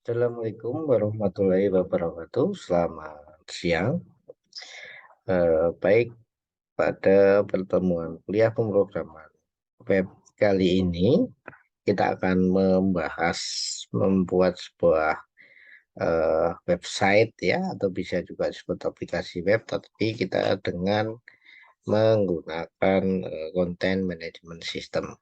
Assalamualaikum warahmatullahi wabarakatuh. Selamat siang. Baik, pada pertemuan kuliah pemrograman web kali ini kita akan membahas membuat sebuah website ya, atau bisa juga disebut aplikasi web, tapi kita dengan menggunakan content management system.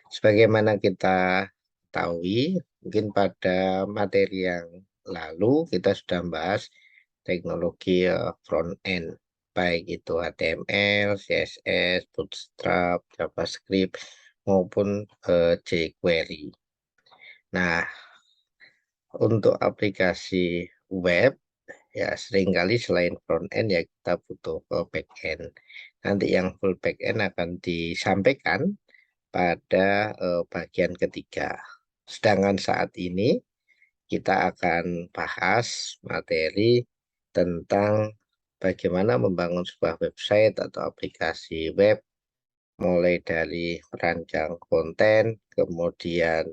Sebagaimana kita ketahui, mungkin pada materi yang lalu kita sudah membahas teknologi front end, baik itu HTML, CSS, Bootstrap, JavaScript, maupun jQuery. Nah, untuk aplikasi web, ya seringkali selain front end ya kita butuh back end. Nanti yang full back end akan disampaikan pada bagian ketiga. Sedangkan saat ini kita akan bahas materi tentang bagaimana membangun sebuah website atau aplikasi web, mulai dari merancang konten, kemudian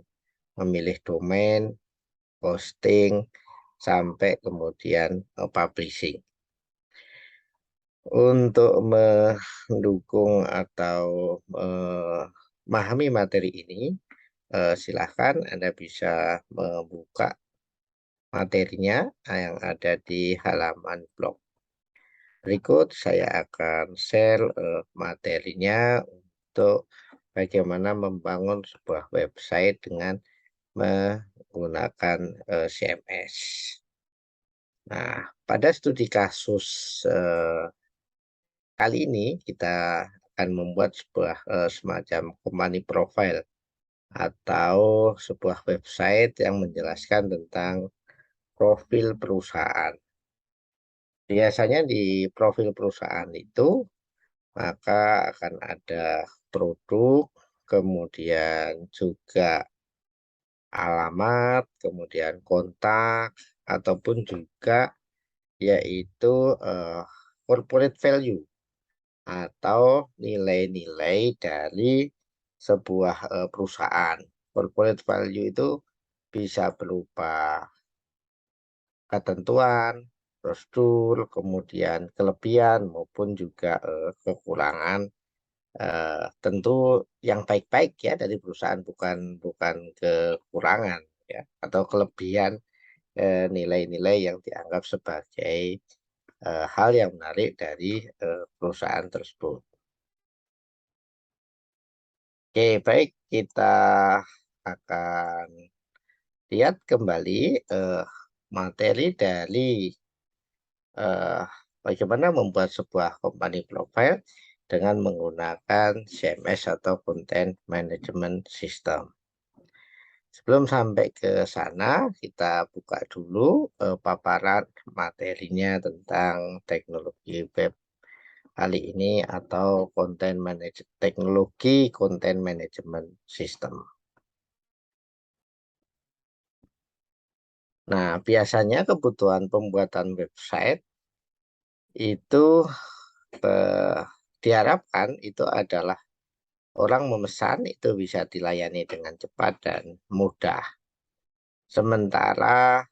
memilih domain, hosting, sampai kemudian publishing. Untuk mendukung atau memahami materi ini, silahkan Anda bisa membuka materinya yang ada di halaman blog. Berikut saya akan share materinya untuk bagaimana membangun sebuah website dengan menggunakan CMS. Nah, pada studi kasus kali ini kita akan membuat sebuah semacam company profile atau sebuah website yang menjelaskan tentang profil perusahaan. Biasanya di profil perusahaan itu maka akan ada produk, kemudian juga alamat, kemudian kontak, ataupun juga yaitu corporate value atau nilai-nilai dari sebuah perusahaan. Corporate value itu bisa berupa ketentuan, prosedur, kemudian kelebihan maupun juga kekurangan. Tentu yang baik-baik ya dari perusahaan, bukan bukan kekurangan ya atau kelebihan, nilai-nilai yang dianggap sebagai hal yang menarik dari perusahaan tersebut. Oke, baik, kita akan lihat kembali materi dari eh, bagaimana membuat sebuah company profile dengan menggunakan CMS atau Content Management System. Sebelum sampai ke sana, kita buka dulu paparan materinya tentang teknologi web kali ini atau teknologi Content Management System. Nah, biasanya kebutuhan pembuatan website itu eh, diharapkan itu adalah orang memesan itu bisa dilayani dengan cepat dan mudah. Sementara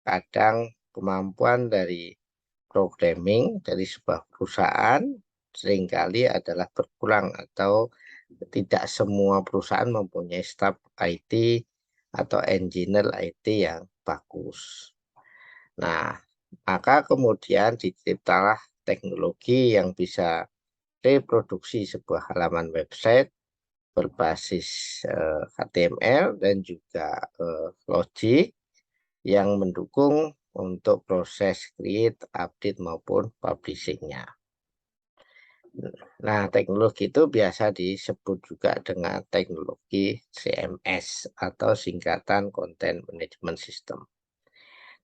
kadang kemampuan dari programming dari sebuah perusahaan seringkali adalah berkurang atau tidak semua perusahaan mempunyai staf IT atau engineer IT yang bagus. Nah, maka kemudian diciptalah teknologi yang bisa reproduksi sebuah halaman website berbasis HTML dan juga logic yang mendukung untuk proses create, update maupun publishingnya. Nah, teknologi itu biasa disebut juga dengan teknologi CMS atau singkatan Content Management System.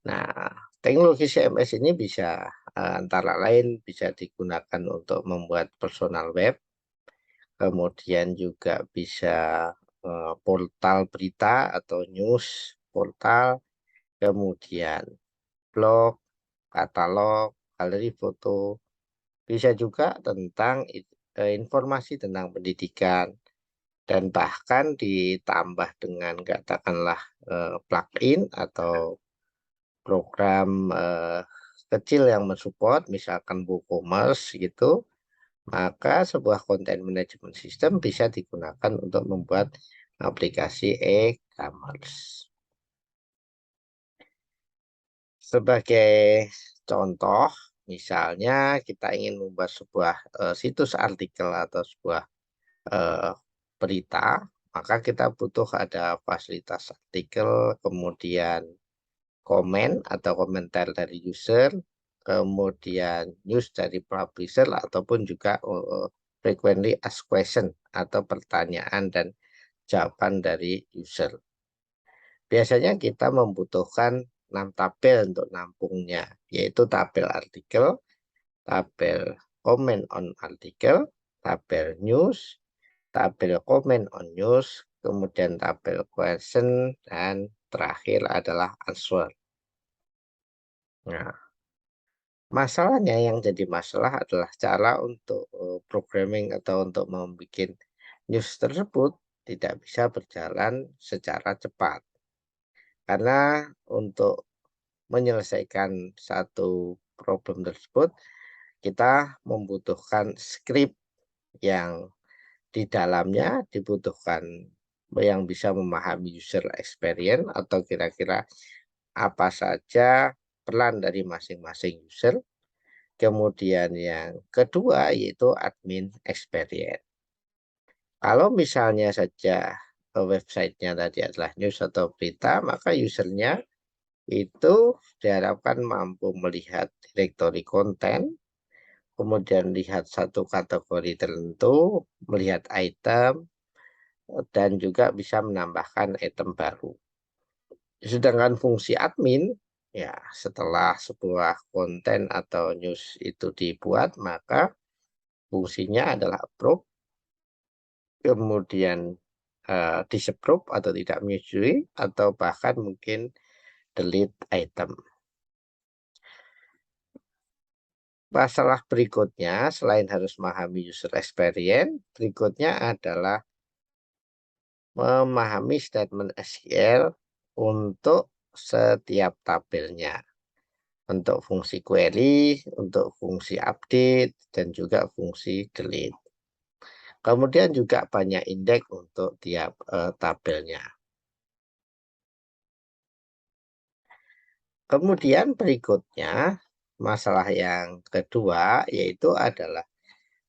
Nah, teknologi CMS ini bisa antara lain bisa digunakan untuk membuat personal web, kemudian juga bisa portal berita atau news portal, kemudian blog, katalog, galeri foto, bisa juga tentang informasi tentang pendidikan, dan bahkan ditambah dengan katakanlah plugin atau program kecil yang mensupport, misalkan WooCommerce gitu, maka sebuah content management system bisa digunakan untuk membuat aplikasi e-commerce. Sebagai contoh, misalnya kita ingin membuat sebuah situs artikel atau sebuah eh, berita, maka kita butuh ada fasilitas artikel, kemudian komen atau komentar dari user, kemudian news dari publisher, ataupun juga frequently asked question atau pertanyaan dan jawaban dari user. Biasanya kita membutuhkan 6 tabel untuk nampungnya, yaitu tabel artikel, tabel comment on artikel, tabel news, tabel comment on news, kemudian tabel question, dan terakhir adalah answer. Nah, masalahnya yang jadi masalah adalah cara untuk programming atau untuk membuat news tersebut tidak bisa berjalan secara cepat. Karena untuk menyelesaikan satu problem tersebut, kita membutuhkan script yang di dalamnya dibutuhkan yang bisa memahami user experience atau kira-kira apa saja peran dari masing-masing user. Kemudian yang kedua yaitu admin experience. Kalau misalnya saja websitenya tadi adalah news atau berita, maka usernya itu diharapkan mampu melihat direktori konten, kemudian lihat satu kategori tertentu, melihat item, dan juga bisa menambahkan item baru. Sedangkan fungsi admin, ya setelah sebuah konten atau news itu dibuat, maka fungsinya adalah approve, kemudian disapprove atau tidak menyetujui, atau bahkan mungkin delete item. Masalah berikutnya, selain harus memahami user experience, berikutnya adalah memahami statement SQL untuk setiap tabelnya. Untuk fungsi query, untuk fungsi update, dan juga fungsi delete. Kemudian juga banyak indeks untuk tiap tabelnya. Kemudian berikutnya, masalah yang kedua yaitu adalah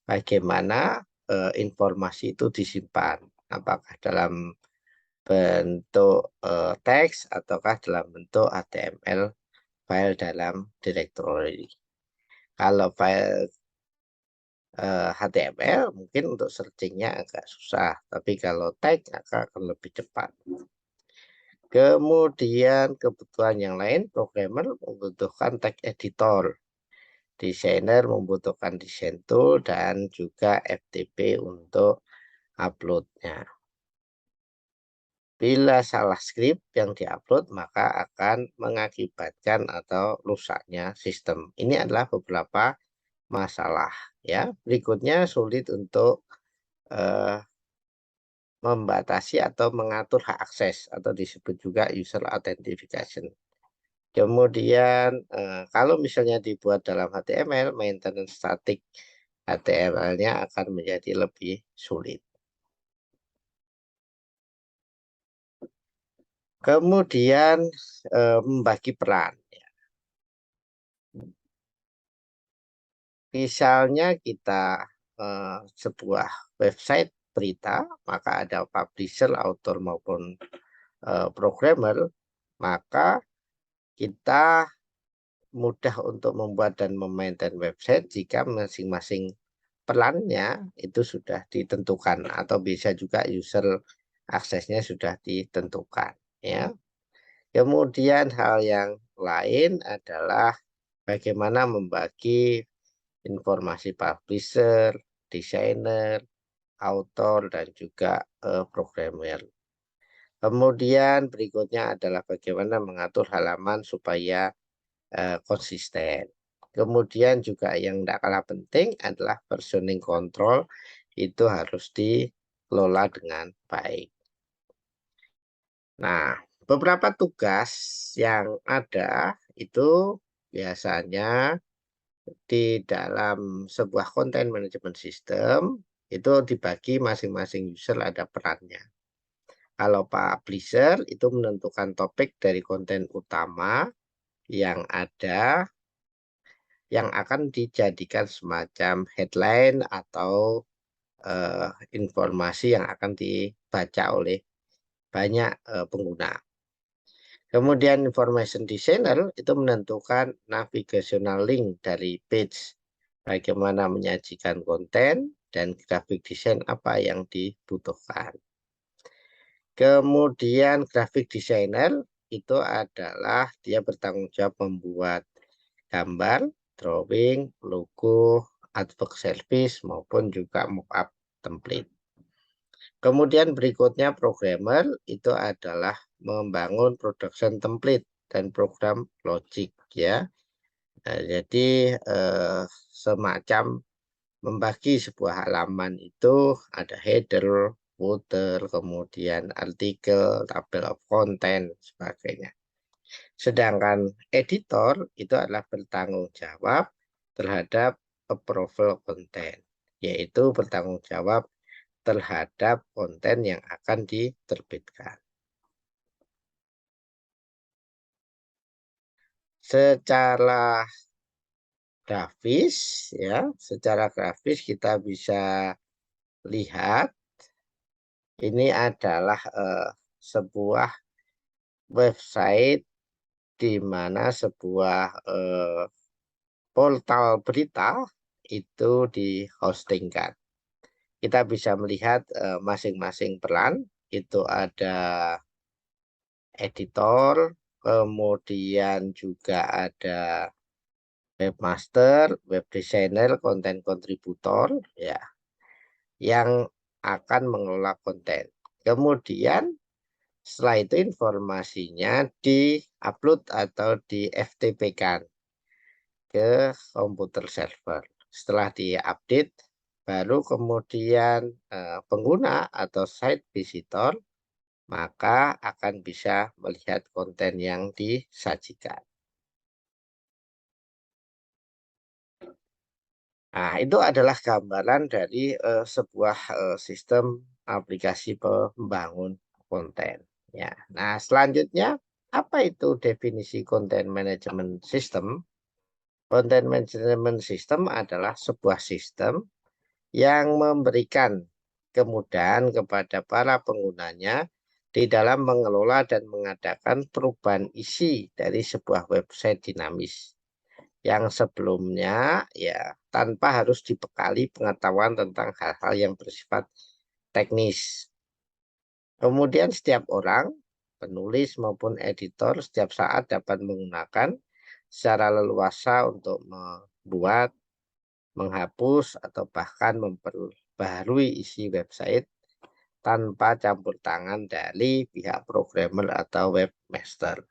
bagaimana informasi itu disimpan. Apakah dalam bentuk teks ataukah dalam bentuk HTML file dalam directory. Kalau file HTML mungkin untuk searchingnya agak susah, tapi kalau teks akan lebih cepat. Kemudian kebutuhan yang lain, programmer membutuhkan teks editor, desainer membutuhkan design tool, dan juga FTP untuk uploadnya. Bila salah script yang diupload, maka akan mengakibatkan atau rusaknya sistem. Ini adalah beberapa masalah. Ya, berikutnya sulit untuk eh, membatasi atau mengatur hak akses atau disebut juga user authentication. Kemudian kalau misalnya dibuat dalam HTML, maintenance static HTML-nya akan menjadi lebih sulit. Kemudian membagi peran. Misalnya kita sebuah website berita, maka ada publisher, author maupun programmer, maka kita mudah untuk membuat dan memaintain website jika masing-masing perannya itu sudah ditentukan atau bisa juga user aksesnya sudah ditentukan, ya. Kemudian hal yang lain adalah bagaimana membagi informasi publisher, desainer, author, dan juga programmer. Kemudian berikutnya adalah bagaimana mengatur halaman supaya konsisten. Kemudian juga yang tidak kalah penting adalah versioning control, itu harus dikelola dengan baik. Nah, Beberapa tugas yang ada itu biasanya di dalam sebuah konten manajemen sistem itu dibagi masing-masing user ada perannya. Kalau publisher itu menentukan topik dari konten utama yang ada yang akan dijadikan semacam headline atau informasi yang akan dibaca oleh banyak pengguna. Kemudian information designer itu menentukan navigational link dari page, bagaimana menyajikan konten dan graphic design apa yang dibutuhkan. Kemudian graphic designer itu adalah dia bertanggung jawab membuat gambar, drawing, logo, artwork service maupun juga mockup template. Kemudian berikutnya programmer itu adalah membangun production template dan program logic ya. Nah, jadi semacam membagi sebuah halaman itu ada header, footer, kemudian artikel, tabel of content, sebagainya. Sedangkan editor itu adalah bertanggung jawab terhadap approval konten, yaitu bertanggung jawab terhadap konten yang akan diterbitkan. Secara grafis ya, secara grafis kita bisa lihat ini adalah sebuah website di mana sebuah portal berita itu dihostingkan. Kita bisa melihat masing-masing peran itu ada editor, kemudian juga ada webmaster, web designer, konten kontributor ya yang akan mengelola konten. Kemudian setelah itu informasinya di-upload atau di FTP-kan ke komputer server. Setelah di-update baru kemudian pengguna atau site visitor maka akan bisa melihat konten yang disajikan. Nah, itu adalah gambaran dari sebuah sistem aplikasi pembangun konten. Ya. Nah, selanjutnya apa itu definisi konten management system? Konten management system adalah sebuah sistem yang memberikan kemudahan kepada para penggunanya di dalam mengelola dan mengadakan perubahan isi dari sebuah website dinamis yang sebelumnya ya tanpa harus dibekali pengetahuan tentang hal-hal yang bersifat teknis. Kemudian setiap orang, penulis maupun editor setiap saat dapat menggunakan secara leluasa untuk membuat, menghapus, atau bahkan memperbaharui isi website tanpa campur tangan dari pihak programmer atau webmaster.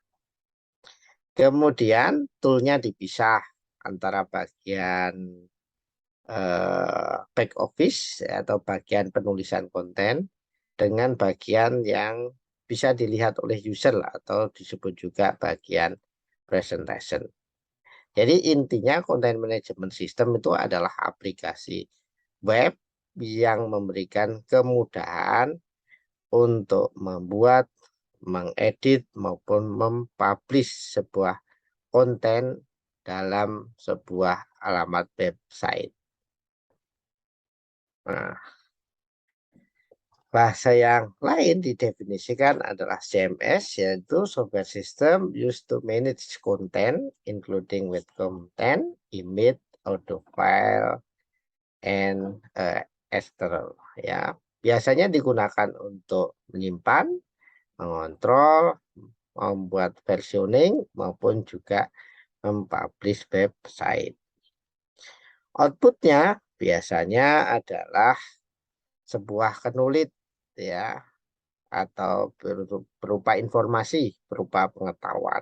Kemudian toolnya dipisah antara bagian back office atau bagian penulisan konten dengan bagian yang bisa dilihat oleh user atau disebut juga bagian presentation. Jadi intinya konten management system itu adalah aplikasi web yang memberikan kemudahan untuk membuat, mengedit maupun mempublish sebuah konten dalam sebuah alamat website. Nah, bahasa yang lain didefinisikan adalah CMS, yaitu software system used to manage content, including web content, image, audio file, and external. Ya, biasanya digunakan untuk menyimpan, mengontrol, membuat versioning, maupun juga mempublish website. Outputnya biasanya adalah sebuah kenulit ya atau berupa informasi, berupa pengetahuan.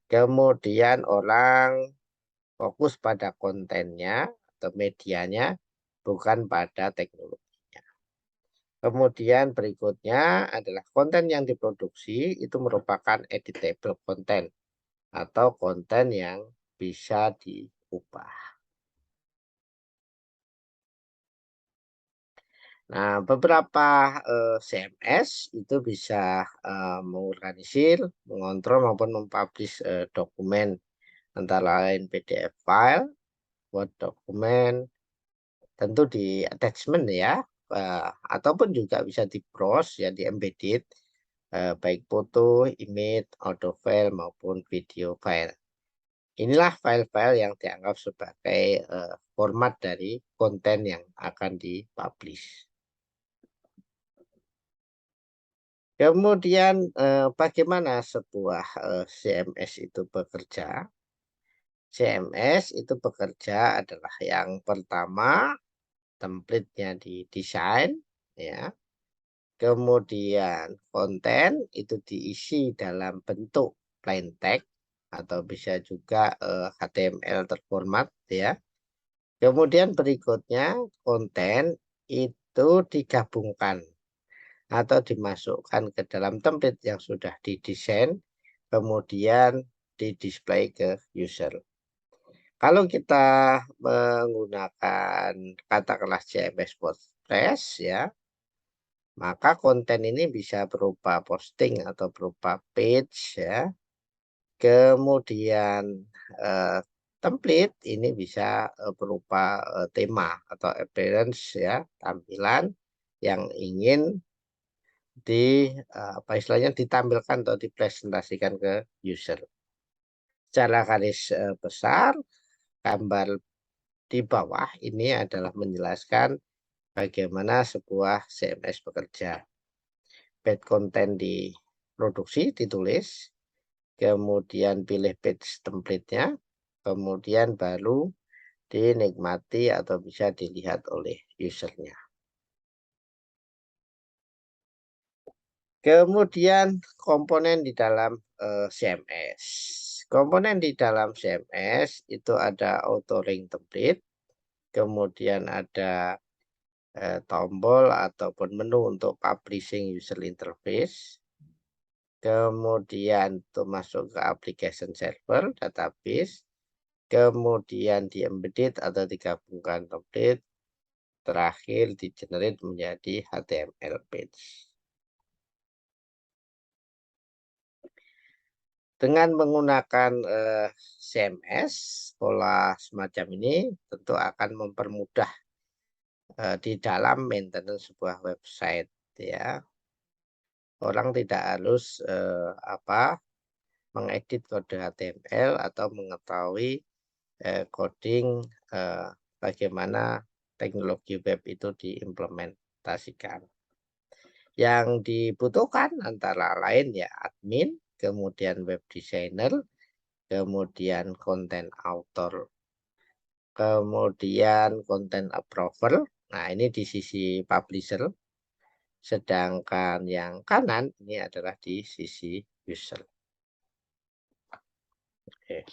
Kemudian orang fokus pada kontennya atau medianya, bukan pada teknologinya. Kemudian berikutnya adalah konten yang diproduksi itu merupakan editable content atau konten yang bisa diubah. Nah, beberapa CMS itu bisa mengorganisir, mengontrol maupun mempublish dokumen antara lain PDF file, Word dokumen, tentu di attachment ya, ataupun juga bisa di browse ya, di embedded, baik foto, image, audio file maupun video file. Inilah file-file yang dianggap sebagai format dari konten yang akan dipublish. Kemudian bagaimana sebuah CMS itu bekerja? CMS itu bekerja adalah yang pertama template-nya didesain ya. Kemudian konten itu diisi dalam bentuk plain text atau bisa juga HTML terformat ya. Kemudian berikutnya konten itu digabungkan atau dimasukkan ke dalam template yang sudah didesain, kemudian di-display ke user. Kalau kita menggunakan katakanlah CMS WordPress ya, maka konten ini bisa berupa posting atau berupa page ya. Kemudian eh, template ini bisa berupa tema atau appearance ya, tampilan yang ingin apa istilahnya ditampilkan atau dipresentasikan ke user. Secara garis besar, gambar di bawah ini adalah menjelaskan bagaimana sebuah CMS bekerja. Page konten diproduksi, ditulis, kemudian pilih page template-nya, kemudian baru dinikmati atau bisa dilihat oleh usernya. Kemudian komponen di dalam CMS. Komponen di dalam CMS itu ada authoring template, kemudian ada tombol ataupun menu untuk publishing user interface, kemudian itu masuk ke application server, database, kemudian di embedded atau digabungkan template, terakhir di generate menjadi HTML page. Dengan menggunakan CMS, pola semacam ini tentu akan mempermudah di dalam maintenance sebuah website ya. Orang tidak harus mengedit kode HTML atau mengetahui coding bagaimana teknologi web itu diimplementasikan. Yang dibutuhkan antara lain ya admin, kemudian web designer, kemudian content author, kemudian content approver. Nah, ini di sisi publisher. Sedangkan yang kanan ini adalah di sisi user. Oke.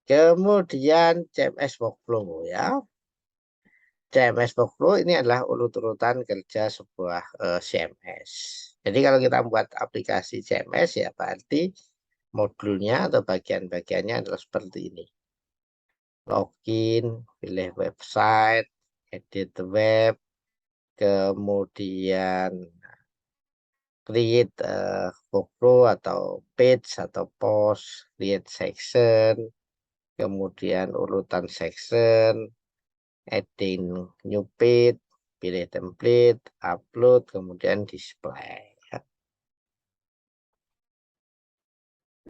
Kemudian CMS workflow ya. CMS workflow ini adalah urut-urutan kerja sebuah CMS. Jadi kalau kita buat aplikasi CMS ya berarti modulnya atau bagian-bagiannya adalah seperti ini. Login, pilih website, edit web, kemudian create workflow atau page atau post, create section, kemudian urutan section, adding new page, pilih template, upload, kemudian display.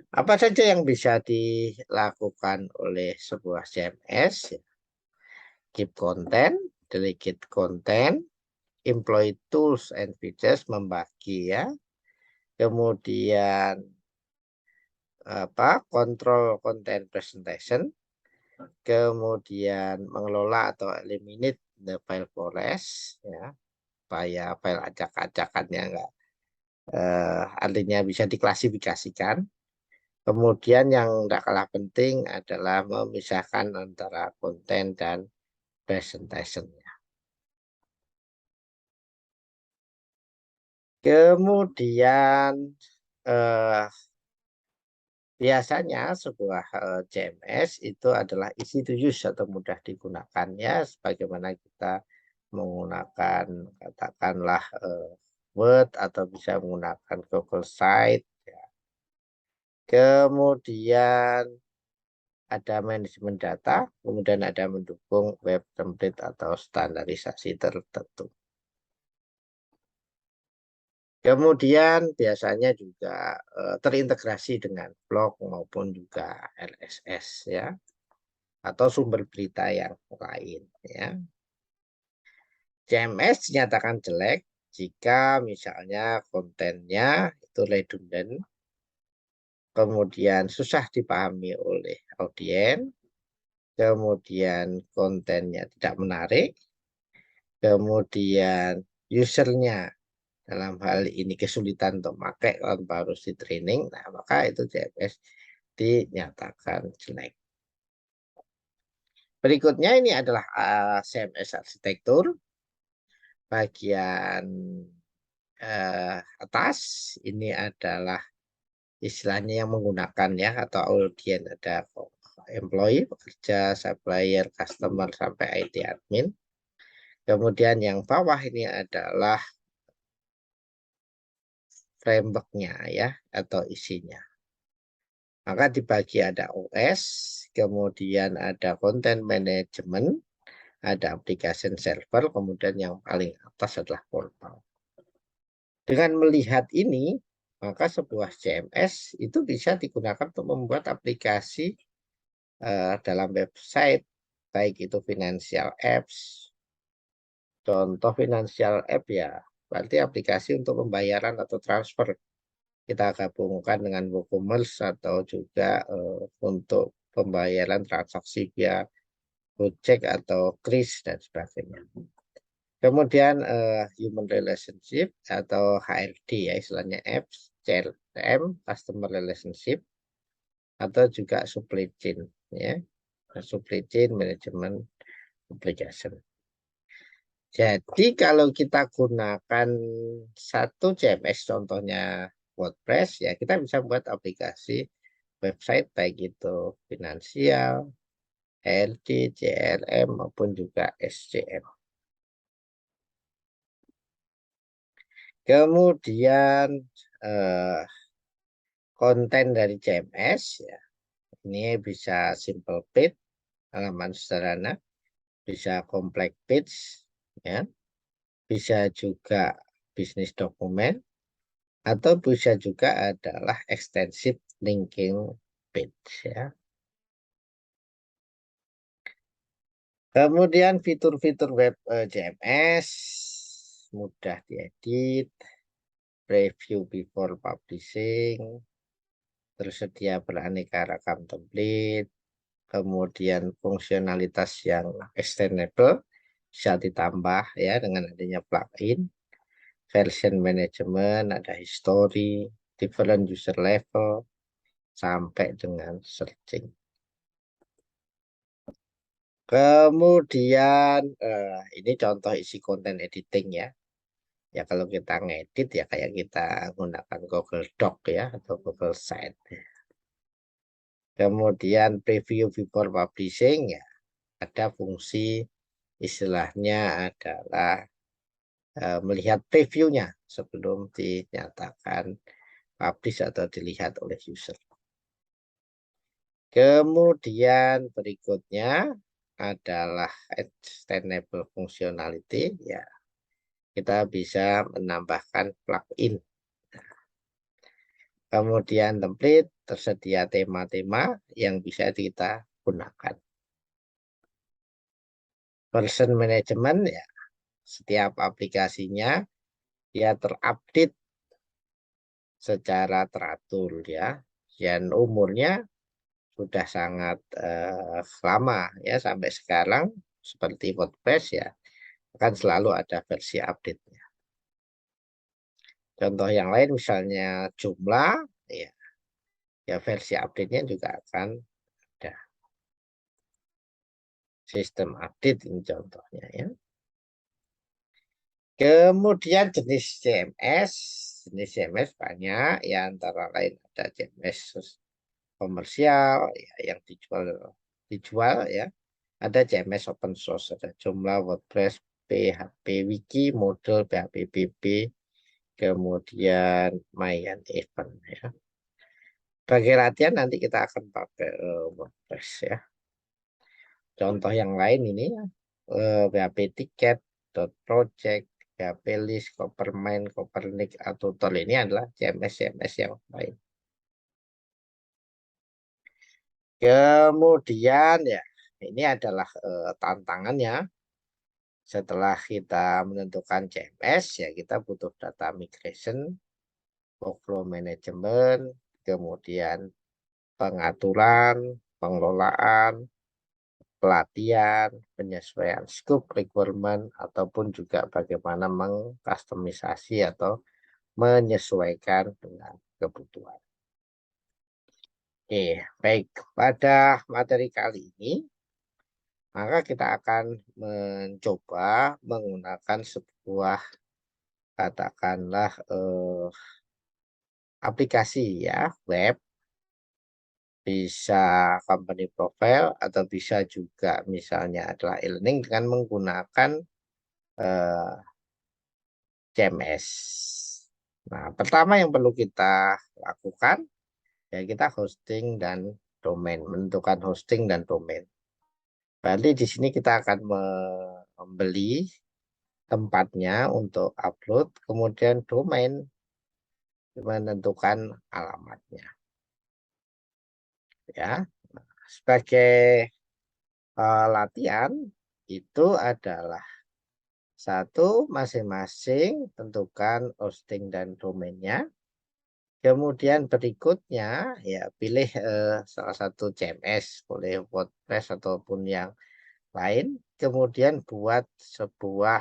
Apa saja yang bisa dilakukan oleh sebuah CMS? Keep content, delegate content, employ tools and features, membagi ya. Kemudian control content presentation, kemudian mengelola atau eliminate the file forest ya, supaya file acak-acakannya enggak artinya bisa diklasifikasikan. Kemudian yang tidak kalah penting adalah memisahkan antara konten dan presentation. Kemudian biasanya sebuah CMS itu adalah easy to use atau mudah digunakan ya, sebagaimana kita menggunakan katakanlah Word atau bisa menggunakan Google Site. Ya. Kemudian ada manajemen data, kemudian ada mendukung web template atau standarisasi tertentu. Kemudian biasanya juga terintegrasi dengan blog maupun juga LSS ya, atau sumber berita yang lain ya. CMS dinyatakan jelek jika misalnya kontennya itu redundant, kemudian susah dipahami oleh audiens, kemudian kontennya tidak menarik, kemudian usernya dalam hal ini kesulitan untuk pakai tanpa harus di training, nah maka itu CMS dinyatakan jelek. Berikutnya ini adalah CMS arsitektur. Bagian atas ini adalah istilahnya yang menggunakan ya, atau audien, ada employee, pekerja, supplier, customer, sampai IT admin. Kemudian yang bawah ini adalah framework-nya ya, atau isinya. Maka dibagi ada OS, kemudian ada content management, ada application server, kemudian yang paling atas adalah portal. Dengan melihat ini, maka sebuah CMS itu bisa digunakan untuk membuat aplikasi dalam website, baik itu financial apps. Contoh financial app ya, berarti aplikasi untuk pembayaran atau transfer. Kita gabungkan dengan WooCommerce atau juga untuk pembayaran transaksi via Gojek atau Kris dan sebagainya. Kemudian human relationship atau HRD ya, istilahnya apps, CRM, customer relationship, atau juga supply chain ya, supply chain management application. Jadi kalau kita gunakan satu CMS, contohnya WordPress ya, kita bisa buat aplikasi website baik itu finansial, HRD, CRM maupun juga SCM. Kemudian konten dari CMS ya, ini bisa simple page, halaman sederhana, bisa complex page ya, bisa juga bisnis dokumen, atau bisa juga adalah extensive linking page ya. Kemudian fitur-fitur web CMS mudah diedit, preview before publishing, tersedia beraneka ragam template, kemudian fungsionalitas yang extendable bisa ditambah ya dengan adanya plugin, version management, ada history, different user level, sampai dengan searching. Kemudian ini contoh isi konten editing ya. Ya kalau kita ngedit ya kayak kita menggunakan Google Doc ya, atau Google Site. Kemudian preview before publishing ya, ada fungsi istilahnya adalah melihat previewnya sebelum dinyatakan publish atau dilihat oleh user. Kemudian berikutnya adalah extendable functionality ya. Kita bisa menambahkan plugin. Kemudian template, tersedia tema-tema yang bisa kita gunakan. Version management ya, setiap aplikasinya dia terupdate secara teratur ya. Dan umurnya sudah sangat lama ya, sampai sekarang seperti WordPress ya, akan selalu ada versi update-nya. Contoh yang lain misalnya jumlah ya, ya versi update-nya juga akan ada. Sistem update ini contohnya ya. Kemudian jenis CMS banyak, ya antara lain ada CMS komersial, ya, yang dijual ya. Ada CMS open source, ada Joomla, WordPress, PHP Wiki, Moodle, PHP BB, kemudian Mayan Event ya. Bagi latihan nanti kita akan pakai WordPress ya. Contoh yang lain ini ya, PHP Ticket, Project, PHP List, Coppermine, Copernic, atau Tutor ini adalah CMS yang lain. Kemudian ya, ini adalah tantangannya. Setelah kita menentukan CMS, ya kita butuh data migration, workflow management, kemudian pengaturan, pengelolaan, pelatihan, penyesuaian scope requirement, ataupun juga bagaimana mengkustomisasi atau menyesuaikan dengan kebutuhan. Oke, baik. Pada materi kali ini, maka kita akan mencoba menggunakan sebuah, katakanlah, aplikasi ya, web, bisa company profile, atau bisa juga misalnya adalah e-learning dengan menggunakan eh, CMS. Nah, pertama yang perlu kita lakukan, ya kita hosting dan domain, menentukan hosting dan domain. Berarti di sini kita akan membeli tempatnya untuk upload, kemudian domain menentukan alamatnya. Ya, sebagai latihan itu adalah satu, masing-masing tentukan hosting dan domainnya. Kemudian berikutnya ya pilih salah satu CMS, boleh WordPress ataupun yang lain. Kemudian buat sebuah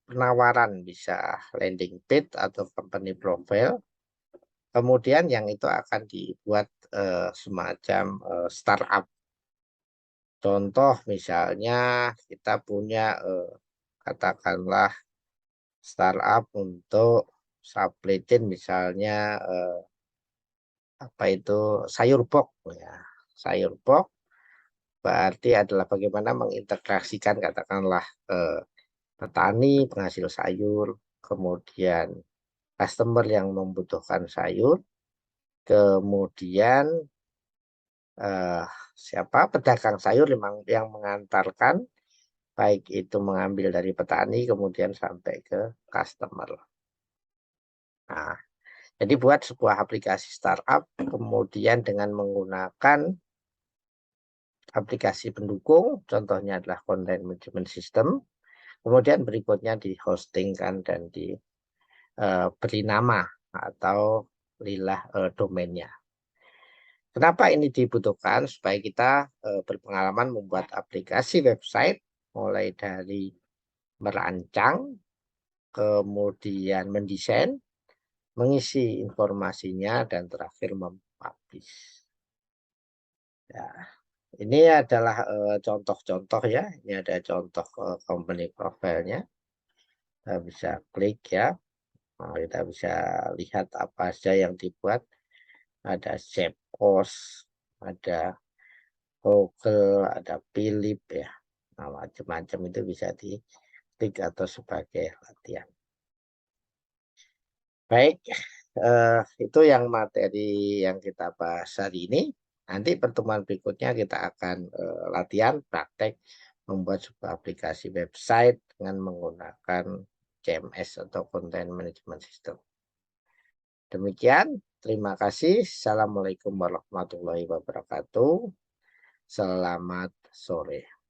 penawaran, bisa landing page atau company profile. Kemudian yang itu akan dibuat semacam startup. Contoh misalnya kita punya katakanlah startup untuk supply chain, misalnya apa itu, sayur box ya. Sayur box berarti adalah bagaimana mengintegrasikan, katakanlah, petani penghasil sayur, kemudian customer yang membutuhkan sayur, kemudian eh, siapa pedagang sayur yang mengantarkan, baik itu mengambil dari petani kemudian sampai ke customer. Nah, jadi buat sebuah aplikasi startup, kemudian dengan menggunakan aplikasi pendukung, contohnya adalah content management system, kemudian berikutnya dihostingkan dan diberi nama atau lilah domainnya. Kenapa ini dibutuhkan? Supaya kita berpengalaman membuat aplikasi website, mulai dari merancang, kemudian mendesain, mengisi informasinya, dan terakhir mempublish. Ya, ini adalah contoh-contoh ya. Ini ada contoh company profile-nya. Kita bisa klik ya. Nah, kita bisa lihat apa saja yang dibuat. Ada Zepos, ada Google, ada Philip ya. Nah, macam-macam itu bisa diklik atau sebagai latihan. Baik, itu yang materi yang kita bahas hari ini. Nanti pertemuan berikutnya kita akan latihan praktek membuat sebuah aplikasi website dengan menggunakan CMS atau Content Management System. Demikian, terima kasih. Assalamualaikum warahmatullahi wabarakatuh. Selamat sore.